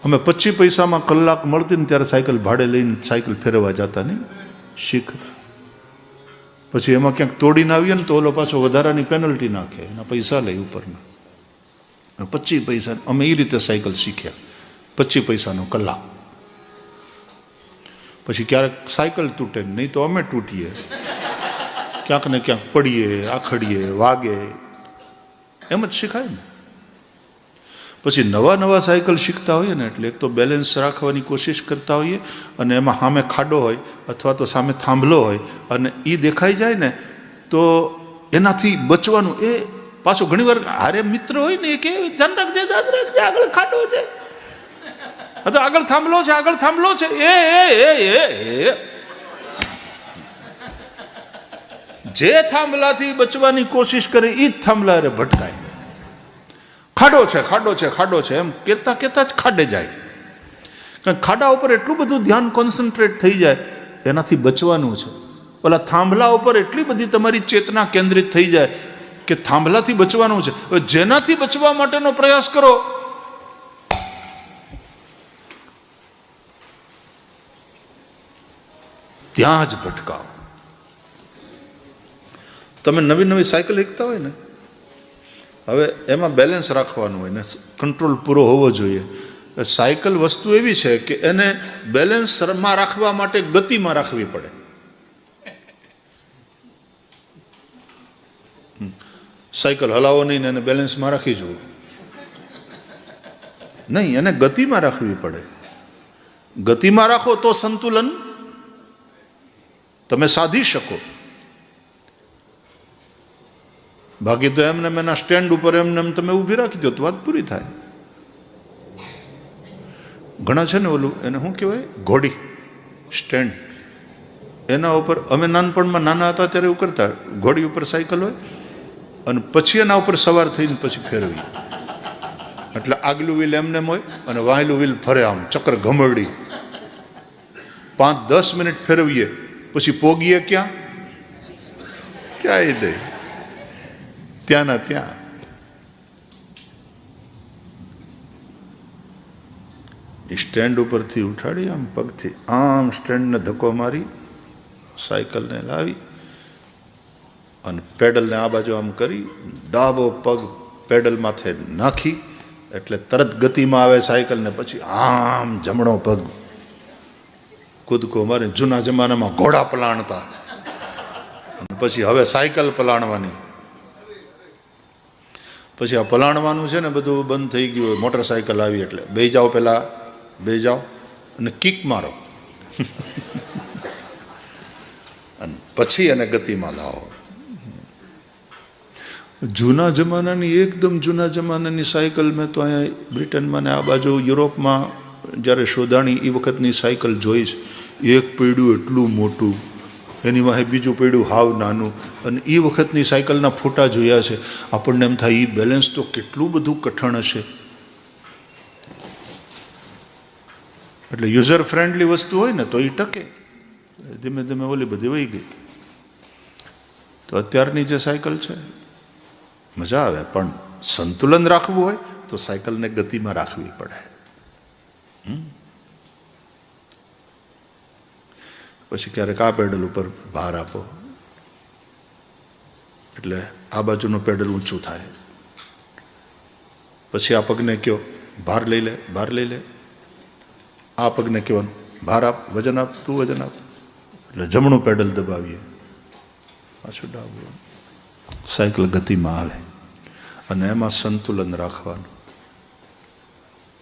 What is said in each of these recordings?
અમે 25 પૈસામાં કલાક મળતી ને ત્યારે સાયકલ ભાડે લઈને સાયકલ ફેરવવા જતા નહીં, શીખતા. પછી એમાં ક્યાંક તોડીને આવીએ ને તો ઓલો પાછો વધારાની પેનલ્ટી નાખે, એના પૈસા લે ઉપરના. 25 પૈસા અમે એ રીતે સાયકલ શીખ્યા, 25 પૈસાનો કલાક. પછી ક્યારેક સાયકલ તૂટે, નહીં તો અમે તૂટીએ, ક્યાંક ને ક્યાંક પડીએ, આખડીએ, વાગે, એમ જ શીખાય ને. પછી નવા સાયકલ શીખતા હોઈએ ને એટલે એક તો બેલેન્સ રાખવાની કોશિશ કરતા હોઈએ, અને એમાં સામે ખાડો હોય અથવા તો સામે થાંભલો હોય અને એ દેખાઈ જાય ને તો એનાથી બચવાનું. એ પાછો ઘણીવાર હારે મિત્ર હોય ને એ કે ધ્યાન રાખજે, આગળ ખાડો છે અથવા આગળ થાંભલો છે, આગળ થાંભલો છે. એ જે થાંભલાથી બચવાની કોશિશ કરે એ જ થાંભલા હારે ભટકાય. ખાડો છે, ખાડો છે, ખાડો છે એમ કહેતા કહેતા જ ખાડે જાય. કારણ ખાડા ઉપર એટલું બધું ધ્યાન કોન્સન્ટ્રેટ થઈ જાય, એનાથી બચવાનું છે. ઓલા થાંભલા ઉપર એટલી બધી તમારી ચેતના કેન્દ્રિત થઈ જાય કે થાંભલાથી બચવાનું છે. હવે જેનાથી બચવા માટેનો પ્રયાસ કરો ત્યાં જ ભટકાવ. તમે નવી સાયકલ શીખતા હોય ને, હવે એમાં બેલેન્સ રાખવાનું હોય ને કંટ્રોલ પૂરો હોવો જોઈએ. સાયકલ વસ્તુ એવી છે કે એને બેલેન્સમાં રાખવા માટે ગતિમાં રાખવી પડે. સાયકલ હલાવો નહીં ને એને બેલેન્સમાં રાખી જવું નહીં, એને ગતિમાં રાખવી પડે. ગતિમાં રાખો તો સંતુલન તમે સાધી શકો. બાકી તો એમને એના સ્ટેન્ડ ઉપર એમને તમે ઊભી રાખી દો તો વાત પૂરી થાય. ઘણા છે ને ઓલું એને શું કહેવાય, ઘોડી સ્ટેન્ડ, એના ઉપર અમે નાનપણમાં નાના હતા ત્યારે એવું કરતા, ઘોડી ઉપર સાયકલ હોય અને પછી એના ઉપર સવાર થઈને પછી ફેરવી. એટલે આગલું વ્હીલ એમને હોય અને વાહેલું વ્હીલ ફરે, આમ ચક્ર ઘમરડી 5-10 મિનિટ ફેરવીએ પછી પોગીએ ક્યાં દે ત્યાંના ત્યાં. સ્ટેન્ડ ઉપરથી ઉઠાડી આમ પગથી આમ સ્ટેન્ડને ધક્કો મારી સાયકલને લાવી અને પેડલને આ બાજુ આમ કરી ડાબો પગ પેડલ માથે નાખી એટલે તરત ગતિમાં આવે સાયકલને. પછી આમ જમણો પગ કૂદકો મારી. જૂના જમાનામાં ઘોડા પલાણતા, પછી હવે સાયકલ પલાણવાની. પછી આ પલાણવાનું છે ને બધું બંધ થઈ ગયું. મોટરસાયકલ આવી એટલે બેસી જાઓ, પહેલાં બેસી જાઓ અને કિક મારો અને પછી એને ગતિમાં લાવો. જૂના જમાનાની એકદમ જૂના જમાનાની સાયકલ મેં તો અહીંયા બ્રિટનમાં ને આ બાજુ યુરોપમાં જ્યારે શોધાણી એ વખતની સાયકલ જોઈ છે. એક પૈડું એટલું મોટું, એની વાહે બીજું પૈડું હાવ નાનું, અને એ વખતની સાયકલના ફોટા જોયા છે. આપણને એમ થાય એ બેલેન્સ તો કેટલું બધું કઠણ હશે. એટલે યુઝર ફ્રેન્ડલી વસ્તુ હોય ને તો એ ટકે. ધીમે ધીમે ઓલી બધી વહી ગઈ. તો અત્યારની જે સાયકલ છે મજા આવે, પણ સંતુલન રાખવું હોય તો સાયકલને ગતિમાં રાખવી પડે. પછી ક્યારેક આ પેડલ ઉપર ભાર આપો એટલે આ બાજુનું પેડલ ઊંચું થાય. પછી આ પગને કયો ભાર લઈ લે, ભાર લઈ લે. આ પગને કહેવાનું ભાર આપ, વજન આપ, તું વજન આપ. એટલે જમણું પેડલ દબાવીએ, પાછું ડાબું. સાયકલ ગતિમાં આવે અને એમાં સંતુલન રાખવાનું.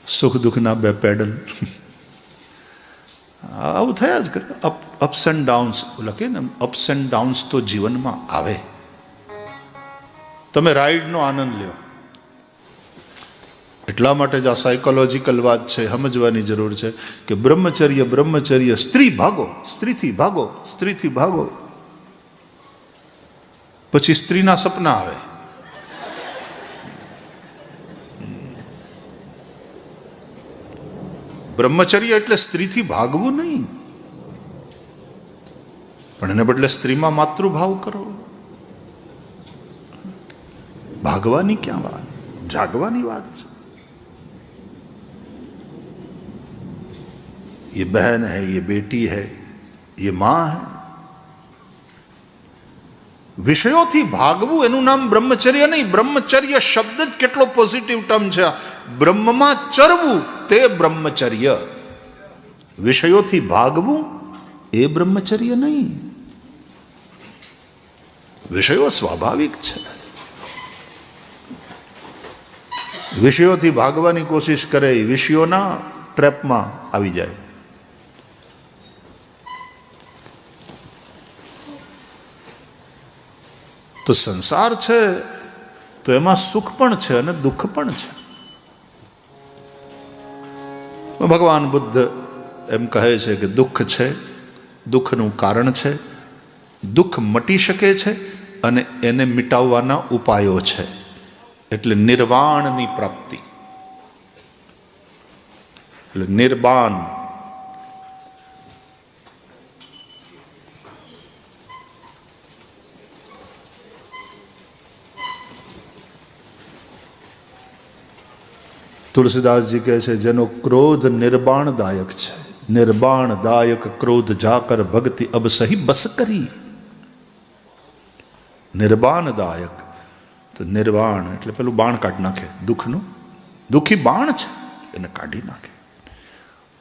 સુખ દુઃખના બે પેડલ આવું થયા જ કરે. અપ્સ એન્ડ ડાઉન્સ લખે ને, અપ્સ એન્ડ ડાઉન્સ તો જીવનમાં આવે. તમે રાઈડનો આનંદ લ્યો. એટલા માટે જ આ સાયકોલોજીકલ વાત છે, સમજવાની જરૂર છે કે બ્રહ્મચર્ય સ્ત્રી ભાગો, સ્ત્રીથી ભાગો, સ્ત્રીથી ભાગો. પછી સ્ત્રીના સપના આવે. બ્રહ્મચર્ય એટલે સ્ત્રીથી ભાગવું નહીં, પણ એને બદલે સ્ત્રીમાં માતૃભાવ કરો. ભાગવાની ક્યાં વાત, જાગવાની વાત છે. ये बहन है, ये बेटी है, ये मां है. વિષયોથી ભાગવું એનું નામ બ્રહ્મચર્ય નહીં. બ્રહ્મચર્ય શબ્દ જ કેટલો પોઝિટિવ ટર્મ છે. બ્રહ્મમાં ચરવું તે બ્રહ્મચર્ય. વિષયોથી ભાગવું એ બ્રહ્મચર્ય નહીં. વિષયો સ્વાભાવિક છે. વિષયોથી ભાગવાની કોશિશ કરે એ વિષયોના ટ્રેપમાં આવી જાય. તો સંસાર છે તો એમાં સુખ પણ છે અને દુઃખ પણ છે. ભગવાન બુદ્ધ એમ કહે છે કે દુઃખ છે, દુઃખનું કારણ છે, દુઃખ મટી શકે છે અને એને મિટાવવાના ઉપાયો છે. એટલે નિર્વાણની પ્રાપ્તિ, એટલે નિર્વાણ. તુલસીદાસજી કહે છે જેનો ક્રોધ નિર્વાણદાયક છે, નિર્વાણદાયક ક્રોધ જાકર ભક્તિ અબ સહી બસ કરી. નિર્વાણદાયક તો નિર્વાણ એટલે પેલું બાણ કાઢી નાખે દુઃખનું. દુઃખી બાણ છે, એને કાઢી નાખે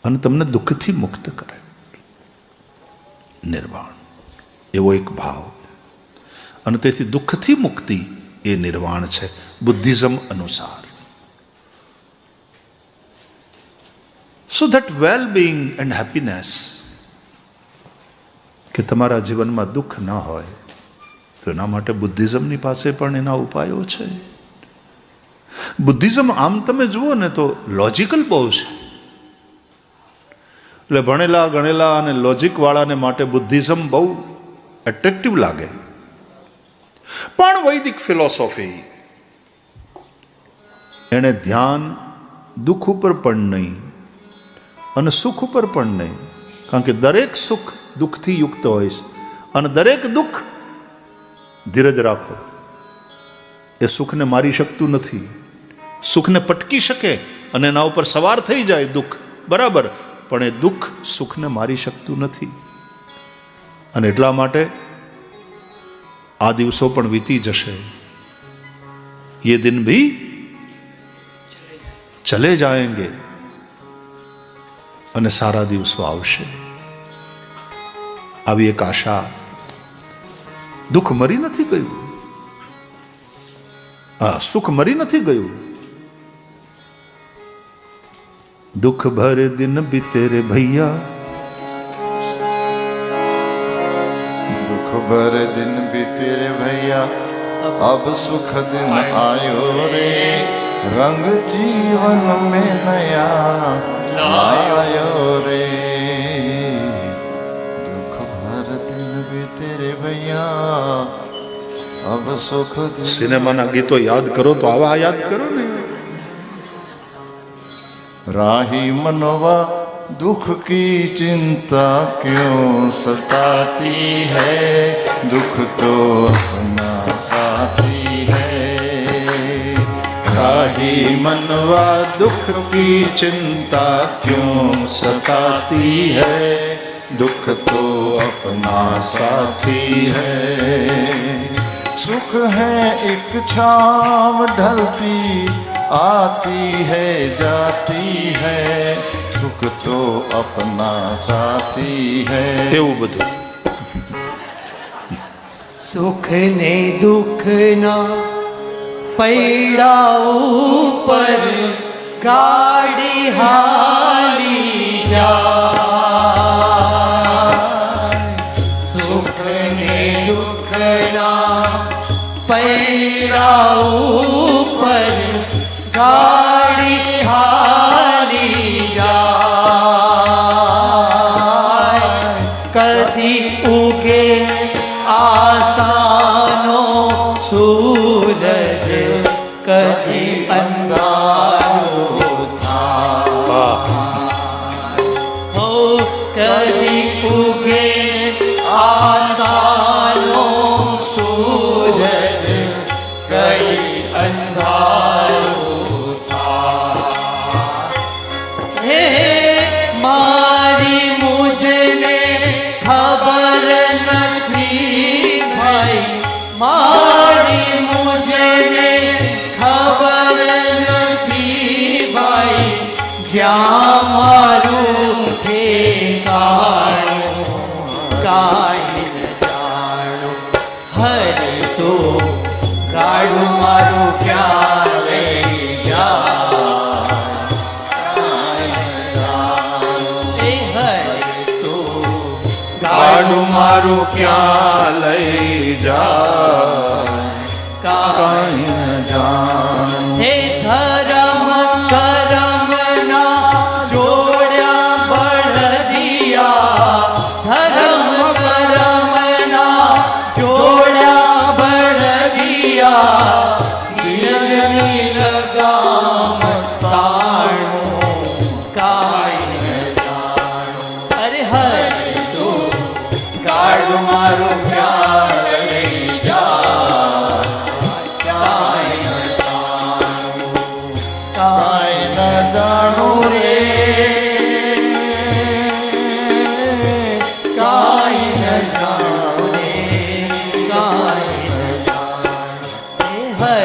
અને તમને દુઃખથી મુક્ત કરે. નિર્વાણ એવો એક ભાવ. અને તેથી દુઃખથી મુક્તિ એ નિર્વાણ છે બુદ્ધિઝમ અનુસાર. So that well-being and happiness, કે તમારા જીવનમાં દુઃખ ના હોય તો એના માટે બુદ્ધિઝમની પાસે પણ એના ઉપાયો છે. બુદ્ધિઝમ આમ તમે જુઓ ને તો લોજિકલ બહુ છે. એટલે ભણેલા ગણેલા અને લોજિક વાળાને માટે બુદ્ધિઝમ બહુ એટ્રેક્ટિવ લાગે. પણ વૈદિક ફિલોસોફી એને ધ્યાન દુઃખ ઉપર પણ નહીં અને સુખ ઉપર પણ નહીં. કારણ કે દરેક સુખ દુઃખથી યુક્ત હોય છે અને દરેક દુઃખ, ધીરજ રાખો, એ સુખને મારી શકતું નથી. સુખને પટકી શકે અને એના ઉપર સવાર થઈ જાય દુઃખ, બરાબર, પણ એ દુઃખ સુખને મારી શકતું નથી. અને એટલા માટે આ દિવસો પણ વીતી જશે. ये दिन भी ચલે જાયેંગે અને સારા દિવસો આવશે. આવી એક આશા. દુઃખ મરી નથી ગયું, સુખ મરી નથી ગયું. દુઃખ ભરે દિન બીતે રે ભૈયા, दुख भरे दिन बीते रे भैया, अब सुख दिन आयो रे, रंग जीवन में नया लायो रे. दुख भर दिन बीते रे भैया, अब सुख दिन. સિનેમાના ગીતો યાદ કરો તો આવા યાદ કરો ને. राही मनवा दुख की चिंता क्यों सताती है, दुख तो अपना साथी है. राही मनवा दुख की चिंता क्यों सताती है, दुख तो अपना साथी है. सुख है एक छाव ढलती आती है जाती है, सुख तो अपना साथी है. એવું બધું. સુખ ને દુઃખ ના પૈડા ઉપર ગાડી હાલી જાય. સુખ ને દુઃખ ના પૈડા ઉપર ગાડી હાલી જાય. કદી ઉગે આસાનો સૂરજ, કદી અંધારો થાય. કદી ઉગે આસાનો સૂરજ, કદી અંધારો થાય. હે મારી જાય જ્યાં મારું ઠેકાણું કાંઈ ન જાણું હરે તો ગાડું મારું ક્યાં લઈ જાય કાંઈ ન જાણું હે તો ગાડું મારું ક્યાં લઈ જાય કાંઈ ન જાણું હે ધરમ કરમના જોડ્યા બળદિયા ધરમ કરમના જોડ્યા બળદિયા દિલની લગામ તાણું કાંઈ ન જાણું અરે હરે તો ગાડું મારું ક્યાં લઈ જાય કાંઈ ન કાંઈ ન જાણું રે કાંઈ ન જાણું રે કાંઈ ન જાણું હે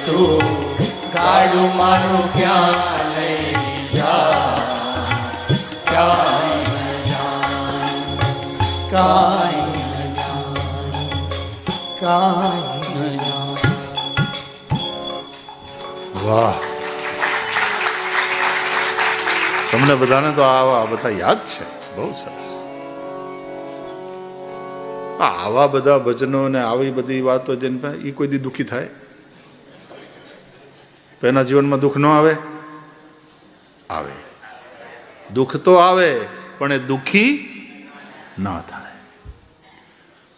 તું ગાડું મારું ક્યાં લઈ જા કાંઈ ન જાણું કાંઈ ન જાણું કાંઈ ન જાણું વાહ તમને બધાને તો આવા બધા યાદ છે બહુ સરસ આવા બધા ભજનો ને આવી બધી વાતો જેને એ કોઈ દી દુઃખી થાય તો એના જીવનમાં દુઃખ ન આવે આવે દુઃખ તો આવે પણ એ દુઃખી ના થાય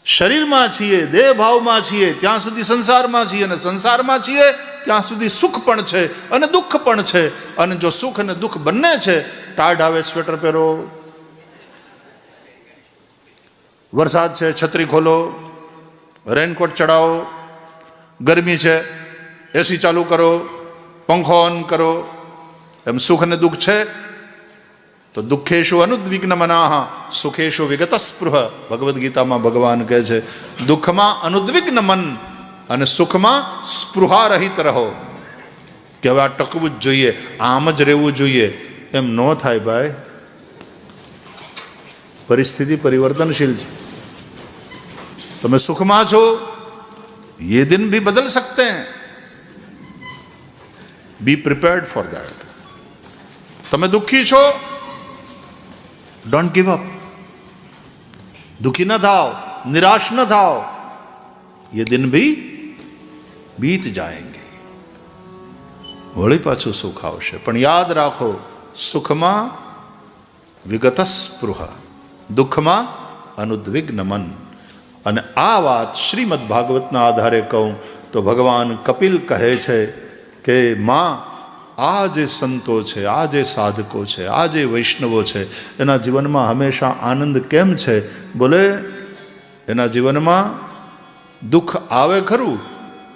શરીરમાં છીએ દેહ ભાવમાં છીએ ત્યાં સુધી સંસારમાં છીએ અને સંસારમાં છીએ ત્યાં સુધી સુખ પણ છે અને દુઃખ પણ છે અને જો સુખ અને દુઃખ બંને છે ટાઢ આવે સ્વેટર પહેરો વરસાદ છે છત્રી ખોલો રેનકોટ ચડાવો ગરમી છે એસી ચાલુ કરો પંખો ઓન કરો એમ સુખ અને દુઃખ છે તો દુઃખેશુ અનુદ્વિગ્ન મનાહ સુખેશુ વિગત સ્પૃહ ભગવદ્ ગીતામાં ભગવાન કહે છે દુઃખમાં અનુદ્વિગ્ન મન અને સુખમાં સ્પૃહા રહિત રહો કે હવે આ ટકવું જ જોઈએ આમ જ રહેવું જોઈએ એમ ન થાય ભાઈ પરિસ્થિતિ પરિવર્તનશીલ છે તમે સુખમાં છો ये दिन भी बदल सकते हैं बी प्रिपेयर्ड फॉर दैट તમે દુઃખી છો ડોન્ટ ગિવ અપ दुखी न થાઓ નિરાશ ન થાઓ ये दिन भी बीत जाएंगे વળી પાછું સુખ આવશે પણ યાદ રાખો સુખમાં વિગત સ્પૃહ દુઃખમાં અનુદ્વિગ્ન મન અને આ વાત શ્રીમદ ભાગવતના આધારે કહું તો ભગવાન કપિલ કહે છે કે માં આ જે સંતો છે આ જે સાધકો છે આ જે વૈષ્ણવો છે એના જીવનમાં હંમેશા આનંદ કેમ છે બોલે એના જીવનમાં દુઃખ આવે ખરું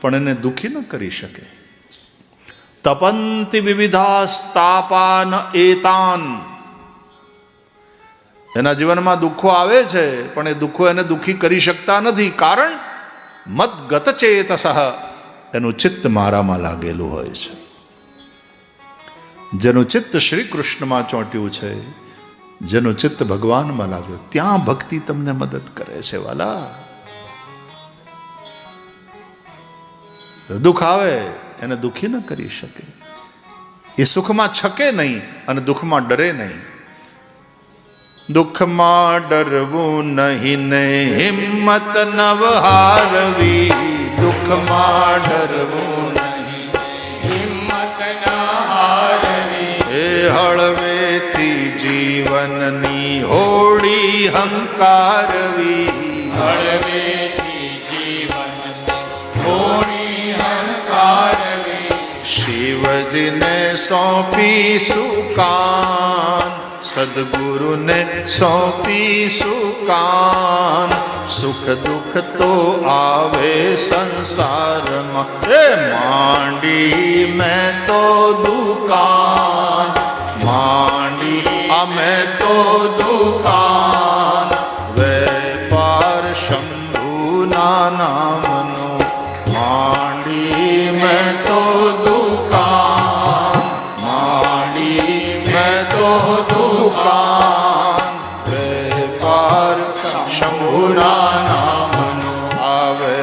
પણ એને દુઃખી ન કરી શકે તપંતિ વિવિધાસ્તાપાન એતાન એના જીવનમાં દુઃખો આવે છે પણ એ દુઃખો એને દુઃખી કરી શકતા નથી કારણ મદગત ચેતસઃ એનું ચિત્ત મારામાં લાગેલું હોય છે જેનું ચિત્ત શ્રી કૃષ્ણમાં ચોંટ્યું છે જેનું ચિત્ત ભગવાનમાં લાગ્યું ત્યાં ભક્તિ તમને મદદ કરે છે વાલા દુઃખ આવે એને દુઃખી ન કરી શકે એ સુખમાં છકે નહીં અને દુઃખમાં ડરે નહીં દુઃખમાં ડરવું નહીં ને હિંમત નવ હારવી દુઃખમાં ડરવું નહીં હિંમત ન હારવી એ હળવેથી જીવનની હોડી હંકારવી હળવેથી જીવન હોળી હંકારવી શિવજીને સોંપીશું કાન સદગુરુને સોંપીશું કાન સુખ દુઃખ તો આવે સંસારમાં એ માંડી મેં તો દુકાન માંડી મેં તો દુકાન વેપાર શંભુના નામનો માંડી મેં તો દુકાન मैं तो दुकान वेपार शंभुना नामनो आवे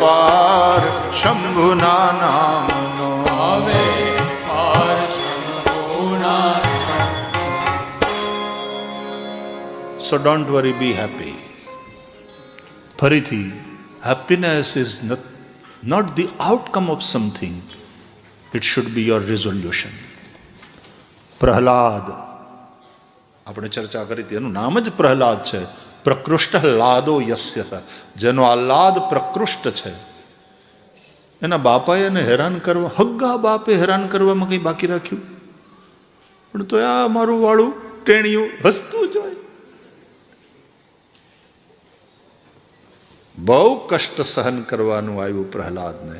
पार शंभुना नामनो આવે પાર શંભુના So don't worry, be happy. ફરીથી happiness is not the outcome of something. It should be your resolution. Prahlad, આપણે ચર્ચા કરી હતી, એનું નામ જ પ્રહલાદ છે. પ્રકૃષ્ટ લાદો યસ્ય, જેનો આહલાદ પ્રકૃષ્ટ છે. એના બાપાએ એને હેરાન કરવા, હગ્ગા બાપે હેરાન કરવામાં કંઈ બાકી રાખ્યું? પણ તો આ મારું વાળું ટેણિયું હસતું જ હોય. બહુ કષ્ટ સહન કરવાનું આવ્યું પ્રહલાદને,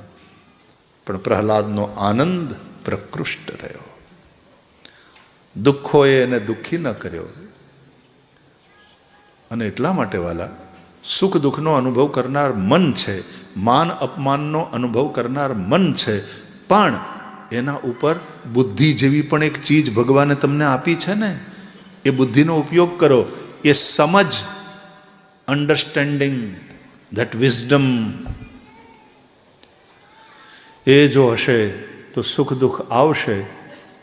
પણ પ્રહલાદનો આનંદ પ્રકૃષ્ટ રહ્યો. દુઃખોએ એને દુઃખી ન કર્યો. અને એટલા માટે વાલા, સુખ દુઃખનો અનુભવ કરનાર મન છે, માન અપમાનનો અનુભવ કરનાર મન છે, પણ એના ઉપર બુદ્ધિ જેવી પણ એક ચીજ ભગવાને તમને આપી છે ને, એ બુદ્ધિનો ઉપયોગ કરો. એ સમજ, અન્ડરસ્ટેન્ડિંગ, that wisdom, એ જો હશે તો સુખ દુઃખ આવશે,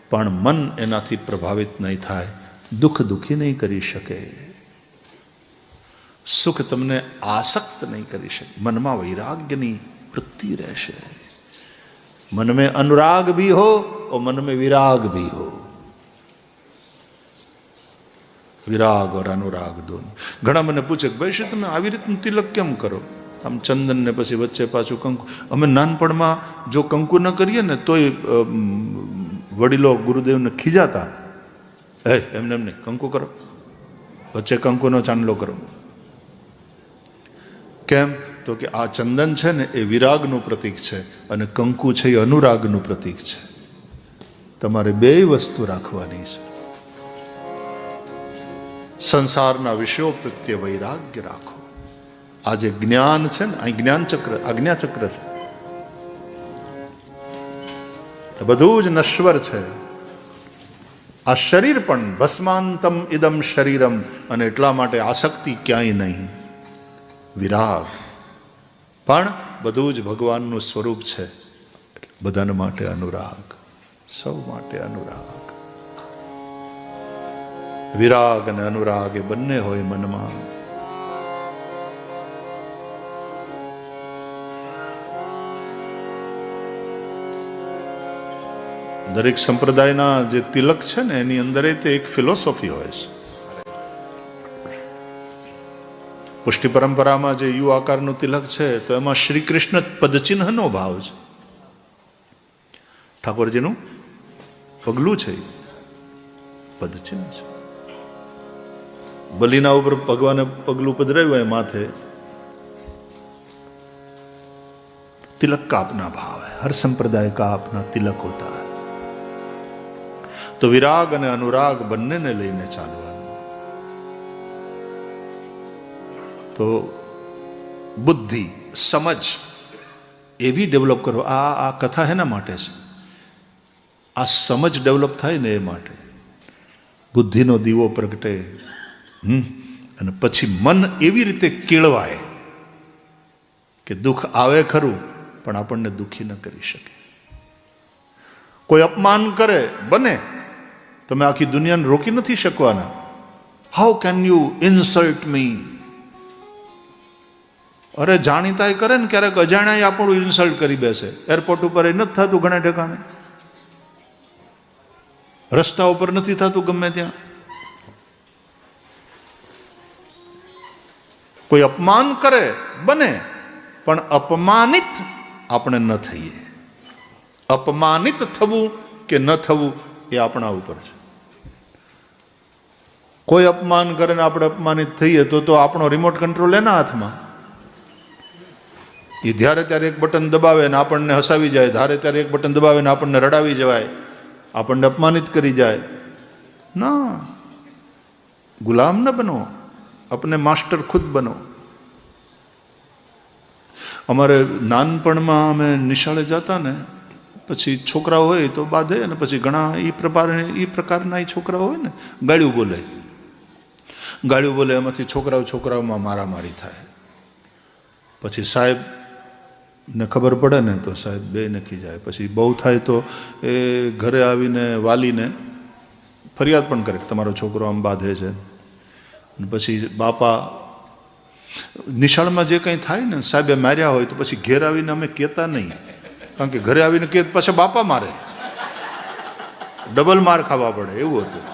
પણ મન એનાથી પ્રભાવિત નહીં થાય, દુઃખ દુઃખી નહીં કરી શકે, સુખ તમને આસક્ત નહીં કરી શકે. મનમાં વૈરાગ્યની વૃત્તિ રહેશે. મન મેં અનુરાગ ભી હો और मन में विराग भी हो. વિરાગ ઓર અનુરાગ દોનો. ઘણા મને પૂછે કે ભાઈ શું તમે આવી રીતનું તિલક કેમ કરો? આમ ચંદન ને પછી વચ્ચે પાછું કંકુ. અમે નાનપણમાં જો કંકુ ન કરીએ ને તોય વડીલો ગુરુદેવને ખીજાતા, હે એમને એમને કંકુ કરો, વચ્ચે કંકુનો ચાંદલો કરો. કેમ? તો કે આ ચંદન છે ને એ વિરાગનું પ્રતીક છે, અને કંકુ છે એ અનુરાગનું પ્રતીક છે. તમારે બે વસ્તુ રાખવાની છે. સંસારના વિષયો પ્રત્યે વૈરાગ્ય રાખો. આ જે જ્ઞાન છે ને, અહીં જ્ઞાન ચક્ર, આજ્ઞા ચક્ર છે, બધું જ નશ્વર છે. આ શરીર પણ ભસ્માંતમ ઇદમ શરીરમ, અને એટલા માટે આસક્તિ ક્યાંય નહીં. વિરાગ પણ બધું જ ભગવાનનું સ્વરૂપ છે. બધાને માટે અનુરાગ, સૌ માટે અનુરાગ. વિરાગ અને અનુરાગ એ બંને હોય મનમાં. દરેક સંપ્રદાયના જે તિલક છે ને એની અંદર તે એક ફિલોસોફી હોય છે. પુષ્ટિ પરંપરામાં જે યુ આકારનું તિલક છે તો એમાં શ્રી કૃષ્ણ પદચિહ્નનો ભાવ છે. ઠાકોરજીનું પગલું છે, પદચિહ્ન છે. બલિના ઉપર ભગવાને પગલું પધરાવ્યું હોય માથે, तिलक का अपना भाव है. हर संप्रदाय का अपना तिलक होता है. तो विराग અને અનુરાગ બંનેને લઈને ચાલવાનું. તો બુદ્ધિ, સમજ એવી ડેવલપ કરો. આ કથા એના માટે છે. આ સમજ ડેવલપ થાય ને એ માટે. બુદ્ધિનો દીવો પ્રગટે, અને પછી મન એવી રીતે કેળવાય કે દુઃખ આવે ખરું પણ આપણને દુઃખી ન કરી શકે. કોઈ અપમાન કરે, બને, તમે આખી દુનિયાને રોકી નથી શકવાના. હાઉ કેન યુ ઇન્સલ્ટ મી? અરે જાણીતાય કરે ને ક્યારેક અજાણ્યા આપણું ઇન્સલ્ટ કરી બેસે. એરપોર્ટ ઉપર એ નથી થતું ઘણા ઠેકાણે, રસ્તા ઉપર નથી થતું ગમે ત્યાં. કોઈ અપમાન કરે, બને, પણ અપમાનિત આપણે ન થઈએ. અપમાનિત થવું કે ન થવું એ આપણા ઉપર છે. કોઈ અપમાન કરે ને આપણે અપમાનિત થઈએ તો આપણો રિમોટ કંટ્રોલ એના હાથમાં. એ જ્યારે ત્યારે એક બટન દબાવે ને આપણને હસાવી જાય, ધારે ત્યારે એક બટન દબાવે ને આપણને રડાવી જવાય, આપણને અપમાનિત કરી જાય. ના, ગુલામ ન બનો, अपने मास्टर खुद बनो. અમારે નાનપણમાં અમે નિશાળે જતા ને પછી છોકરાઓ હોય તો બાંધે, અને પછી ઘણા એ પ્રકારના એ છોકરાઓ હોય ને ગાળ્યું બોલે, એમાંથી છોકરાઓમાં મારામારી થાય. પછી સાહેબને ખબર પડે ને તો સાહેબ બે નખી જાય. પછી બહુ થાય તો એ ઘરે આવીને વાલીને ફરિયાદ પણ કરે કે તમારો છોકરો આમ બાંધે છે. અને પછી બાપા નિશાળમાં જે કંઈ થાય ને સાહેબે માર્યા હોય તો પછી ઘેર આવીને અમે કહેતા નહીં, કારણ કે ઘરે આવીને કહે પાછા બાપા મારે, ડબલ માર ખાવા પડે, એવું હતું.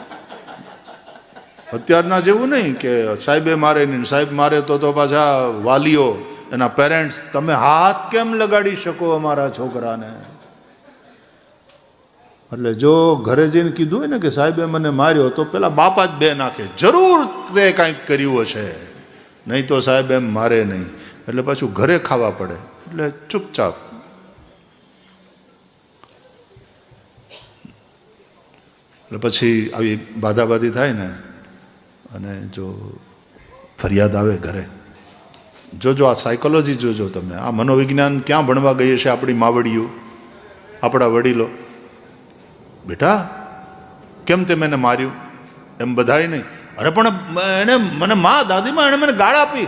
અત્યારના જેવું નહીં કે સાહેબે મારે નહીં, સાહેબ મારે તો પાછા વાલીઓ એના પેરેન્ટ્સ તમે હાથ કેમ લગાડી શકો અમારા છોકરાને. એટલે જો ઘરે જઈને કીધું હોય ને કે સાહેબે મને માર્યો તો પેલા બાપા જ બે નાખે, જરૂર તે કાંઈક કર્યું હશે, નહીં તો સાહેબ એમ મારે નહીં. એટલે પાછું ઘરે ખાવા પડે. એટલે ચૂપચાપ. એટલે પછી આવી બાધાબાધી થાય ને, અને જો ફરિયાદ આવે ઘરે, જોજો આ સાયકોલોજી જોજો તમે. આ મનોવિજ્ઞાન ક્યાં ભણવા ગઈ છે આપણી માવડીઓ, આપણા વડીલો. બેટા કેમ તે મને માર્યું? એમ બધાય નહીં. અરે પણ એને મને દાદીમાં એણે મને ગાળ આપી,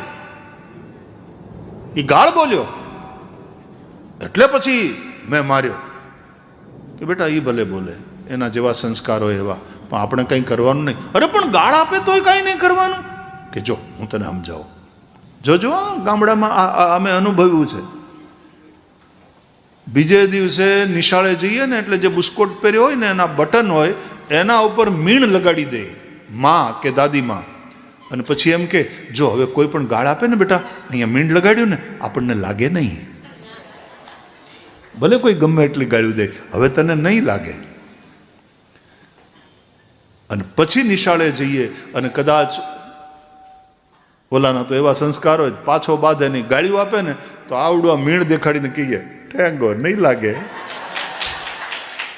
એ ગાળ બોલ્યો એટલે પછી મેં માર્યો. કે બેટા એ ભલે બોલે, એના જેવા સંસ્કારો એવા, પણ આપણે કંઈ કરવાનું નહીં. અરે પણ ગાળ આપે તોય કાંઈ નહીં કરવાનું. કે જો હું તને સમજાવું, જોજો ગામડામાં અમે અનુભવ્યું છે. બીજે દિવસે નિશાળે જઈએ ને એટલે જે બુસ્કોટ પહેર્યો હોય ને એના બટન હોય એના ઉપર મીણ લગાડી દે માં કે દાદીમાં, અને પછી એમ કે જો હવે કોઈ પણ ગાળ આપે ને બેટા અહીંયા મીણ લગાડ્યું ને આપણને લાગે નહીં, ભલે કોઈ ગમે એટલી ગાળ્યું દે હવે તને નહીં લાગે. અને પછી નિશાળે જઈએ અને કદાચ ઓલાના તો એવા સંસ્કાર હોય, પાછો બાંધે નહીં, ગાળ્યું આપે ને તો આવડું આ મીણ દેખાડીને કહીએ ઠેંગો, નહીં લાગે.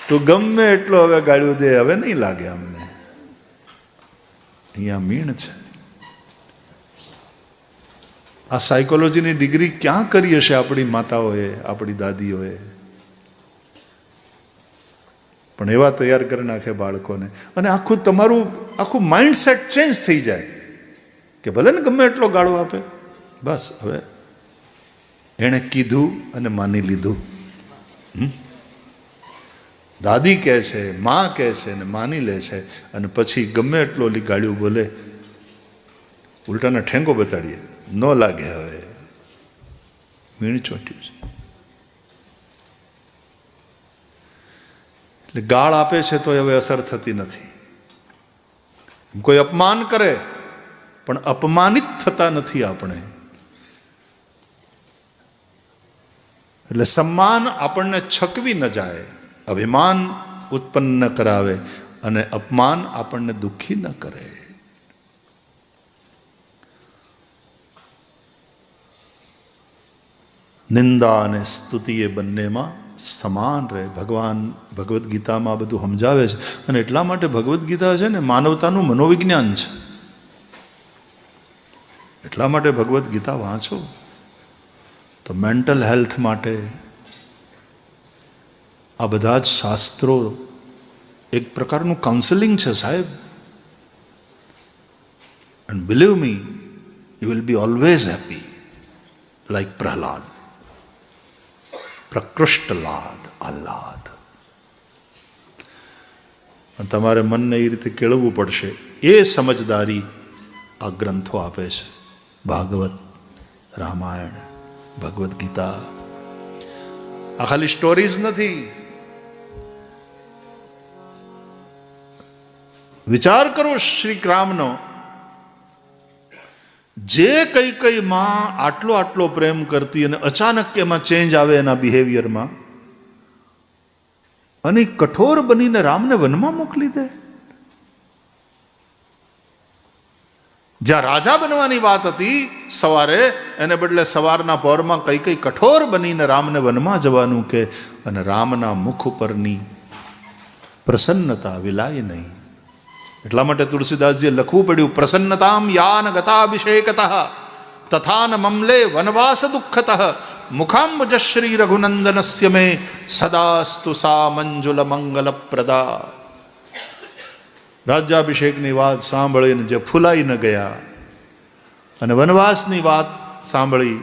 તું ગમે એટલો હવે ગાળ્યું દે હવે નહીં લાગે અમને, અહીંયા મીણ છે. આ સાયકોલોજીની ડિગ્રી ક્યાં કરી હશે આપણી માતાઓએ, આપણી દાદીઓએ? પણ એવા તૈયાર કરી નાખે બાળકોને, અને તમારું આખું માઇન્ડસેટ ચેન્જ થઈ જાય કે ભલે ને ગમે એટલો ગાળો આપે, બસ હવે એણે કીધું અને માની લીધું. દાદી કહે છે, માં કહે છે ને માની લે છે, અને પછી ગમે એટલો ઓલી ગાળ્યું બોલે ઉલટાને ઠેંગો બતાડીએ, ન લાગે હવે મીણ ચોટ્યું છે. એટલે ગાળ આપે છે તો હવે અસર થતી નથી. કોઈ અપમાન કરે પણ અપમાનિત થતા નથી આપણે. એટલે સન્માન આપણને છકવી ન જાય, અભિમાન ઉત્પન્ન ન કરાવે, અને અપમાન આપણને દુઃખી ન કરે. નિંદા અને સ્તુતિ એ બંનેમાં સમાન રહે. ભગવાન ભગવદ્ ગીતામાં બધું સમજાવે છે, અને એટલા માટે ભગવદ્ ગીતા છે ને માનવતાનું મનોવિજ્ઞાન છે. એટલા માટે ભગવદ્ ગીતા વાંચો તો મેન્ટલ હેલ્થ માટે આ બધા જ શાસ્ત્રો એક પ્રકારનું કાઉન્સેલિંગ છે સાહેબ. And believe me, you will be always happy like Prahlad, પ્રકૃષ્ટલાદ, આહલાદ. તમારે મનને એ રીતે કેળવવું પડશે. એ સમજદારી આ ગ્રંથો આપે છે. ભાગવત, રામાયણ, ભગવદ્ ગીતા આ ખાલી સ્ટોરીઝ નથી. વિચાર કરો શ્રી રામનો, જે કઈ માં આટલો પ્રેમ કરતી અને અચાનક એમાં ચેન્જ આવે એના બિહેવિયરમાં, અને કઠોર બનીને રામને વનમાં મોકલી દે. જ્યાં રાજા બનવાની વાત હતી સવારે, એને બદલે સવારના પહોરમાં કઈ કઠોર બનીને રામને વનમાં જવાનું કે, અને રામના મુખ ઉપરની પ્રસન્નતા વિલાય નહીં. એટલા માટે તુલસીદાસજીએ લખવું પડ્યું, પ્રસન્નતામ યાન ગતાભિષેકતઃ તથાન મમલે વનવાસ દુઃખતઃ મુખાંબુજશ્રી રઘુનંદનસ્ય મે સદાસ્તુ સા મંજુલ મંગલ પ્રદા. રાજ્યાભિષેકની વાત સાંભળીને જે ફૂલાઈ ન ગયા અને વનવાસની વાત સાંભળી,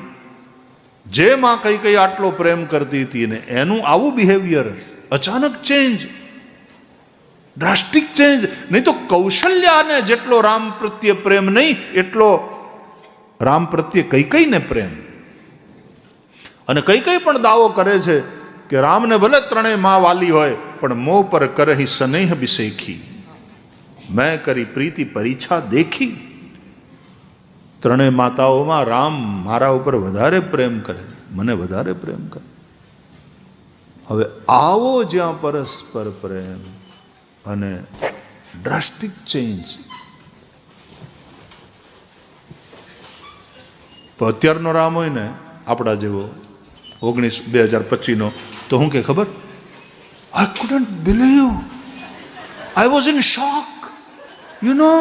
જે માં કઈ આટલો પ્રેમ કરતી હતી ને એનું આવું બિહેવિયર, અચાનક ચેન્જ, ડ્રાસ્ટિક ચેન્જ. નહીં તો કૌશલ્યાને જેટલો રામ પ્રત્યે પ્રેમ નહીં, એટલો રામ પ્રત્યે કઈકઈને પ્રેમ. અને કઈ પણ દાવો કરે છે કે રામને ભલે ત્રણેય માં વાલી હોય, પણ મોં પર કરહી સ્નેહ બિસેખી, મેં કરી પ્રીતિ પરીછા દેખી. ત્રણેય માતાઓમાં રામ મારા ઉપર વધારે પ્રેમ કરે, મને વધારે પ્રેમ કરે. હવે આવો જ્યાં પરસ્પર પ્રેમ અને ડ્રાસ્ટિક ચેન્જ. તો અત્યારનો રામ હોય ને આપણા જેવો 2025નો, તો હું કે ખબર, આઈ couldn't believe, I was in shock. You know,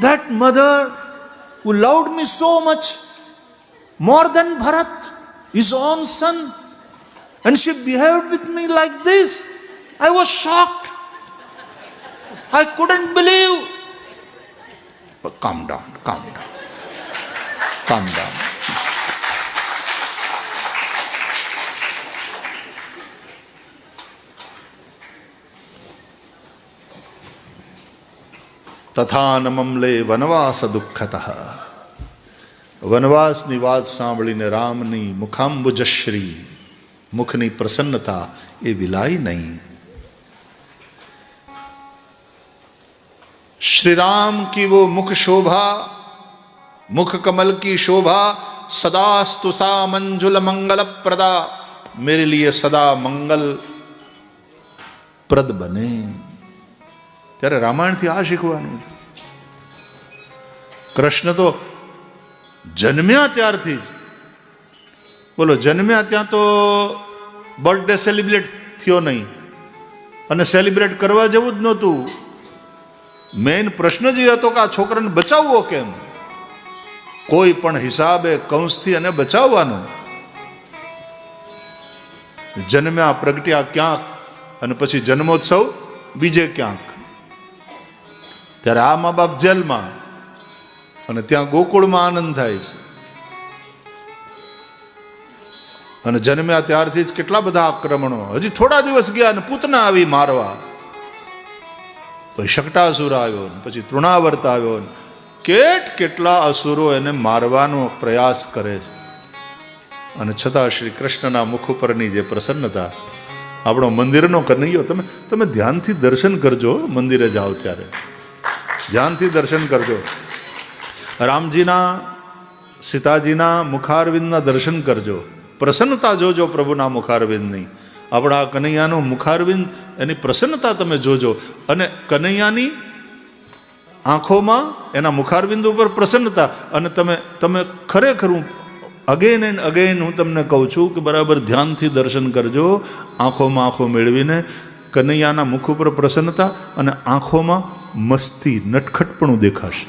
that mother who loved me so much, more than Bharat, his own son, and she behaved with me like this. I was shocked. I couldn't believe. But calm down, calm down, calm down. તથા નમલે વનવાસ દુઃખતઃ. વનવાસની વાત સાંભળીને રામની મુખાંબુજશ્રી, મુખની પ્રસન્નતા એ વિલાઈ નહીં. श्री राम की वो मुख शोभा, मुख कमल की शोभा, सदास्तु सा मंजुल मंगल प्रदा, मेरे लिए सदा मंगल प्रद बने. ત્યારે રામાયણથી આ શીખવાનું. કૃષ્ણ તો જન્મ્યા ત્યારથી જ, બોલો, જન્મ્યા ત્યાં તો બર્થડે સેલિબ્રેટ થયો નહીં, અને સેલિબ્રેટ કરવા જેવું જ નહોતું. મેઇન પ્રશ્ન જ એ હતો કે આ છોકરાને બચાવવો કેમ, કોઈ પણ હિસાબે કૌંસથી એને બચાવવાનો. જન્મ્યા પ્રગટ્યા ક્યાંક, અને પછી જન્મોત્સવ બીજે ક્યાંક. ત્યારે આ મા બાપ જેલમાં, અને ત્યાં ગોકુળમાં આનંદ થાય છે. અને જન્મ્યા ત્યારથી જ કેટલા બધા આક્રમણો. હજી થોડા દિવસ ગયા અને પૂતના આવી મારવા, પછી શકટાસુર આવ્યો, પછી તૃણાવર્ત આવ્યો, કેટલા અસુરો એને મારવાનો પ્રયાસ કરે છે. અને છતાં શ્રી કૃષ્ણના મુખ ઉપરની જે પ્રસન્નતા, આપણો મંદિરનો કનૈયો, તમે ધ્યાનથી દર્શન કરજો. મંદિરે જાઓ ત્યારે ધ્યાનથી દર્શન કરજો. રામજીના, સીતાજીના મુખારવિંદના દર્શન કરજો. પ્રસન્નતા જોજો પ્રભુના મુખારવિંદની. આપણા કનૈયાનો મુખારવિંદ, એની પ્રસન્નતા તમે જોજો. અને કનૈયાની આંખોમાં, એના મુખારવિંદ ઉપર પ્રસન્નતા. અને તમે ખરેખર, હું અગેન એન્ડ અગેન હું તમને કહું છું કે બરાબર ધ્યાનથી દર્શન કરજો. આંખોમાં આંખો મેળવીને કનૈયાના મુખ ઉપર પ્રસન્નતા, અને આંખોમાં મસ્તી, નટખટપણું દેખાશે.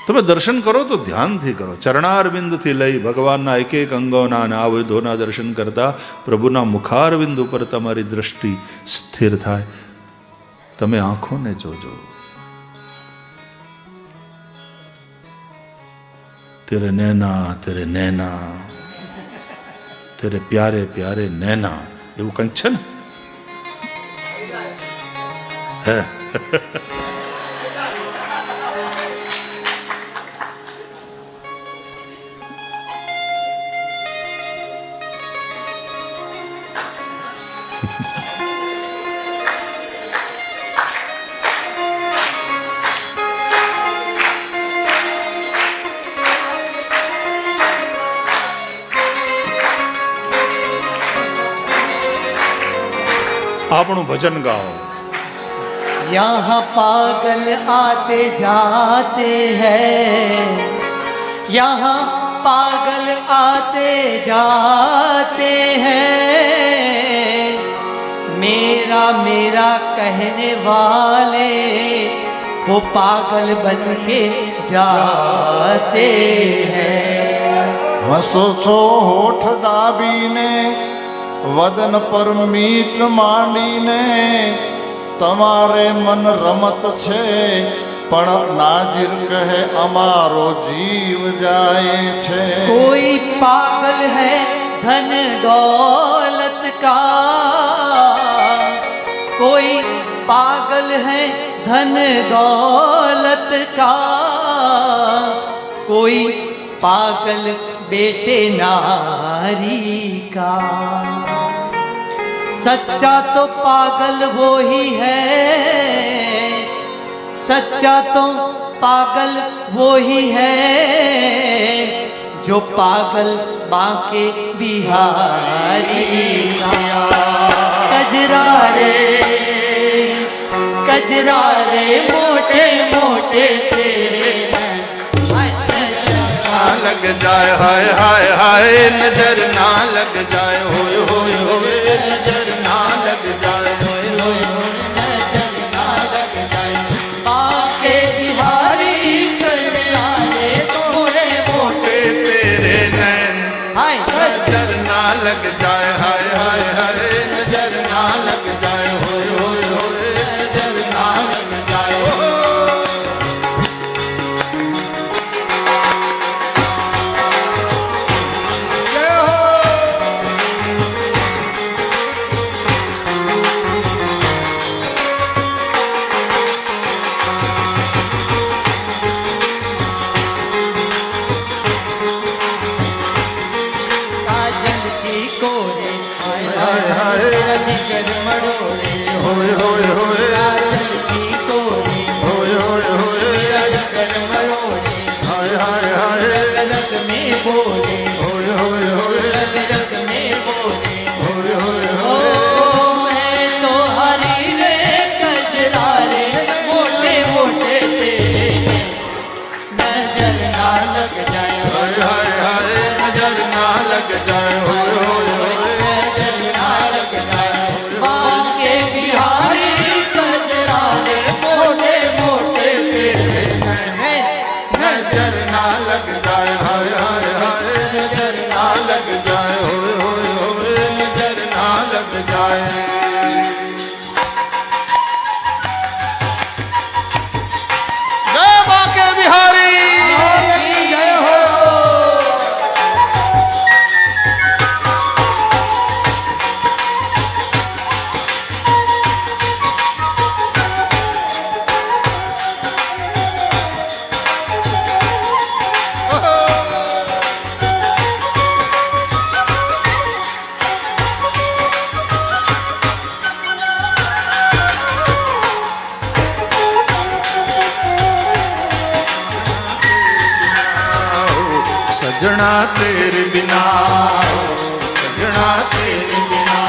તમે દર્શન કરો તો ધ્યાનથી કરો. ચરણારવિંદથી લઈ ભગવાનના એક એક અંગોના અને આવધોના દર્શન કરતા પ્રભુના મુખારવિંદ ઉપર તમારી દ્રષ્ટિ સ્થિર થાય. તમે આંખોને જોજો. તેરે નૈના, તેરે નૈના, તેરે પ્યારે પ્યારે નૈના, એવું કંઈક છે ને. હે આપણું ભજન ગાઓ. यहाँ पागल आते जाते हैं, यहाँ पागल आते जाते हैं, मेरा मेरा कहने वाले वो पागल बन के जाते हैं। હસો છો હોઠ દાબીને વદન પર મીઠ માંડીને તમારે મન રમત છે પણ નાજીર કહે અમારો જીવ જાય છે। कोई पागल है धन दौलत का, कोई पागल है धन दौलत का, कोई पागल बेटे नारी का। सच्चा तो पागल वो ही है, सच्चा तो पागल वो ही है जो पागल बांके बिहारी का। कजरा रे मोटे मोटे तेरे लग जाए हाय हाय हाय नजर ना लग जाए होय होय होय नजर ना लग जाए होय होय होय नजर ना लग जाए बांके बिहारी। कजरा रे मोटे मोटे तेरे नैन हाय नजर ना लग जाए हाय हाय हाय नजर ना लग जाए होय होय होय नजर ना लग जाए काजल की कोरे हाय हाय हाय रंग मड़ोरे होय होय होय काजल की कोरे होय होय होय रंग मड़ोरे हाय हाय हाय रंग में बोले होय होय होय रंग में बोले होय होय ओ होय मैं तो हरी रे कजरा रे मोटे मोटे तेरे नजर ना लग जाए हाय हाय हाय नजर ना लग जाए होय होय होय नजर ना लग जाए बांके बिहारी। कजरा रे मोटे मोटे तेरे नजर ना लग जाए हाय हाय हाय नजर ना लग जाए होय होय होय नजर ना लग जाए जय बांके बिहारी जय हो। सजना तेरे बिना सजना तेरे बिना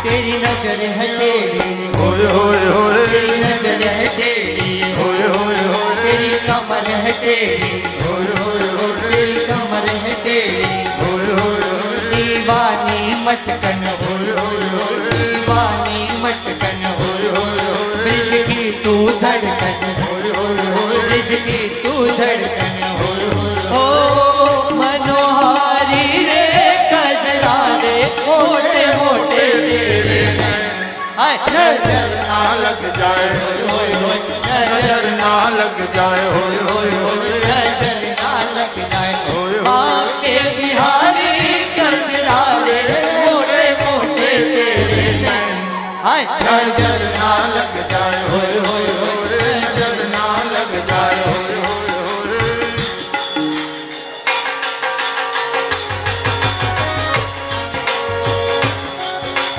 तेरी नजर है तेरी होय होय होय तेरी नजर है तेरी होय होय होय तेरी कमर है तेरी होय होय होय तेरी कमर है तेरी होय होय होय दीवानी मटकन होय होय होय दीवानी मटकन होय होय होय ब्रिज की तू धड़कन होय होय होय ब्रिज की तू धड़कन होय होय ओ मनोहारी रे कजरा रे मोटे मोटे तेरे हाय नजर ना लग जाए होय होय होय नजर ना लग जाए होय होय होय नजर ना लग जाए होय होय बांके बिहारी। कजरा रे मोटे मोटे तेरे हाय नजर ना लग जाए होय होय होय नजर ना लग जाए होय होय होय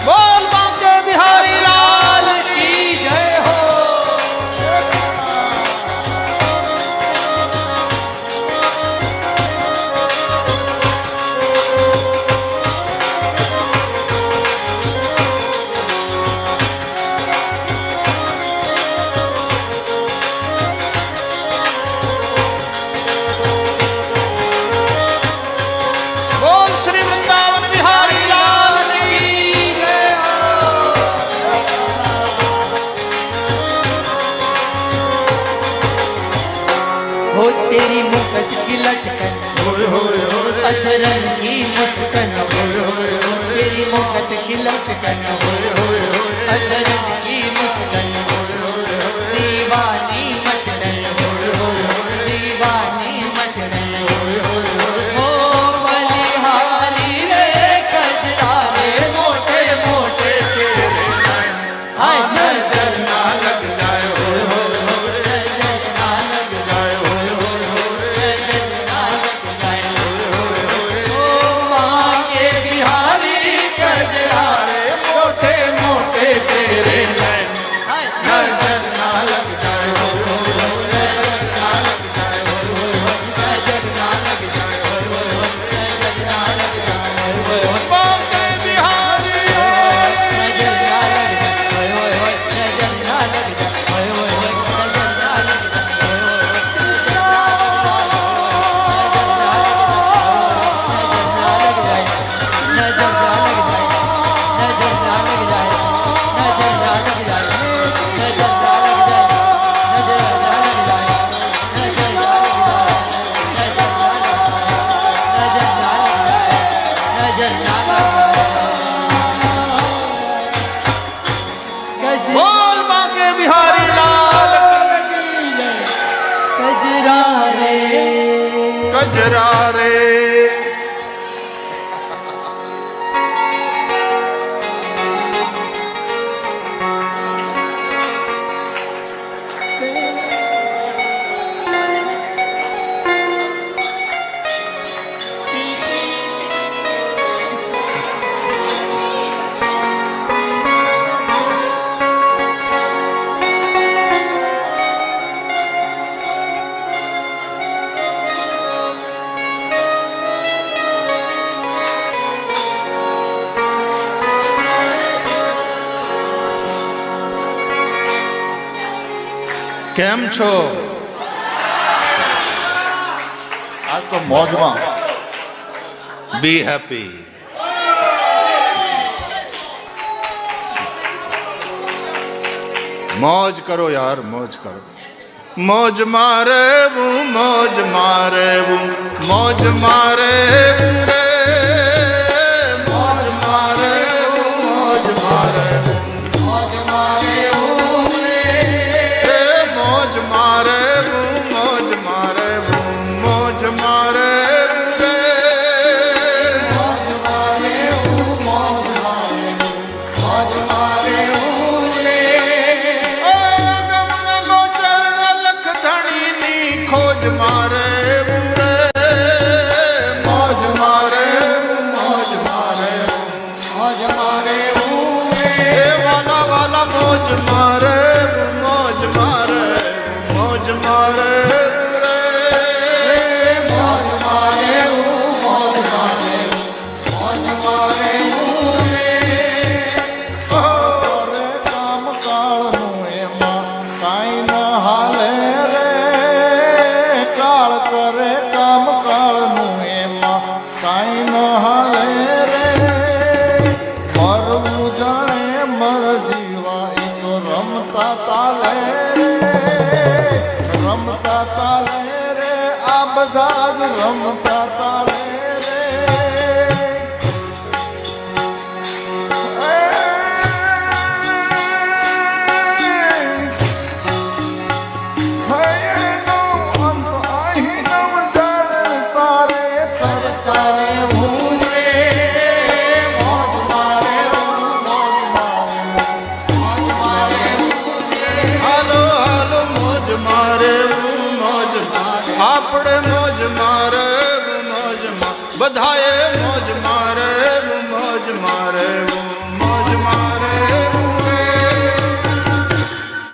बोल बांके बिहारी लाल की जय हो। मुस्कान तेरी मुकट की लटकन अदरन की मुस्कान दीवानी मटन दीवानी मटन ओ बलिहारी रे कजरा रे मोटे मोटे तेरे हाय नजर ना लग जाए नजर ना लग जाए नजर ना लग जाए ओ माँ के बिहारी कजरा रे मोटे मोटे तेरे हाय नजर ना लग जाए नजर ना लग जाए नजर ना लग जाए नजर ना लग जाए बाके बिहारी नजर ना लग जाए नजर ना लग जाए नजर ना लग बोल बाके बिहारी लाल कजरा रे कजरा रे કેમ છો? આ તો મોજમાં. બી હેપી. મોજ કરો યાર, મોજ કરો. મોજ મારે મોજ મારે મોજ મારે રે મોજ મારે મોજ મારે મોજ મારે મોજ મારે મોજ મારે મોજ મારે રે ખોજ મારે રે મોજ મારે મોજ મારે મોજ મારે એ વાલા વાલા મોજ મારે મોજ મારે મોજ મારે રે મોજ મારે મોજ મારે મોજ મારે કામ કાળનું એમાં કાંઈ ન હાલે રે કાળ કરે કામ કાળનું એમાં કાંઈ ન હાલે રે મરવું જાણે મર જીવા એ તો રમતા તાલે રમતા તાલે રે આ બધા જ રમતા તાલે રે તારે હું રે મોજ મારે મોજ મારે હાલો હાલો મોજ મારે મોજ આપણે મોજ મારે મોજ બધાએ મોજ મારે મોજ મારે